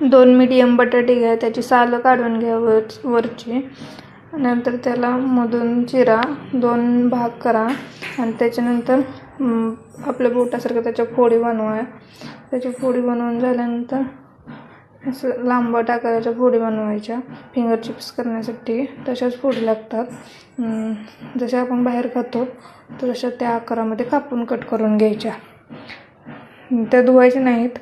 2 medium बटाटे घ्या, त्याची सालं काढून घ्या वरची. नंतर त्याला मधून चिरा, 2 भाग करा आणि त्याच्यानंतर आपल्या बोटासारखं त्याच्या फोडी बनवा. त्याची फोडी बनवून झाल्यानंतर असं लांब टाकायच्या फोडी बनवायच्या. फिंगर चिप्स करण्यासाठी तशाच फोडी लागतात. जशा आपण बाहेर खातो तशा त्या आकारामध्ये कापून कट करून घ्यायच्या. त्या धुवायच्या नाहीत,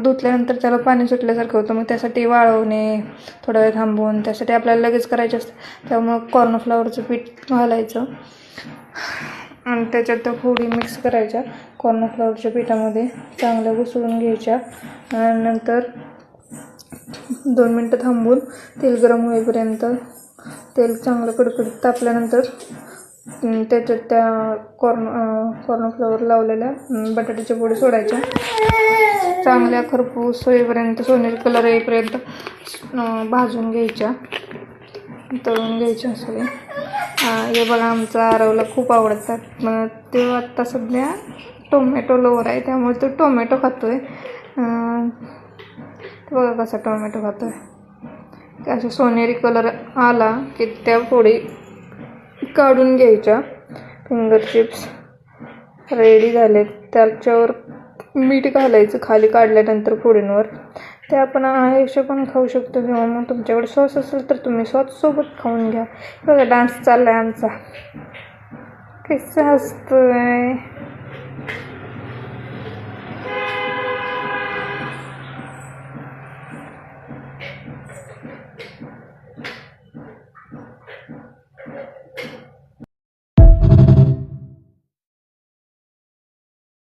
धुतल्यानंतर त्याला पाणी सुटल्यासारखं होतं. मग त्यासाठी वाळवणे, थोडा वेळ थांबवून, त्यासाठी आपल्याला लगेच करायचे असतं. त्यामुळं कॉर्नफ्लॉवरचं पीठ घालायचं आणि त्याच्यात त्या फोडी मिक्स करायच्या. कॉर्नफ्लॉवरच्या पिठामध्ये चांगल्या घुसळून घ्यायच्या आणि नंतर 2 मिनटं थांबून तेल गरम होईपर्यंत, तेल चांगलं कडकडीत तापल्यानंतर त्याच्यात त्या कॉर्नफ्लॉवर लावलेल्या बटाट्याच्या फोडी सोडायच्या. चांगल्या खरपूस होईपर्यंत, सोनेरी कलर येईपर्यंत भाजून घ्यायच्या, तळून घ्यायच्या सगळे. हे बघा, आमचा आरवला खूप आवडतात. मग ते आत्ता सध्या टोमॅटो लवर आहे, त्यामुळे तो टोमॅटो खातो आहे. बघा कसा टोमॅटो खातो आहे. असा सोनेरी कलर आला की त्या फोडी काढून घ्यायच्या. फिंगर चिप्स रेडी झाले. त्याच्यावर मीठ घालायचं खाली काढल्यानंतर फोडींवर. ते आपण असे पण खाऊ शकतो किंवा मग तुमच्याकडे सॉस असेल तर तुम्ही सॉससोबत खाऊन घ्या. बघा डान्स चालला आहे आमचा, कसं असतोय.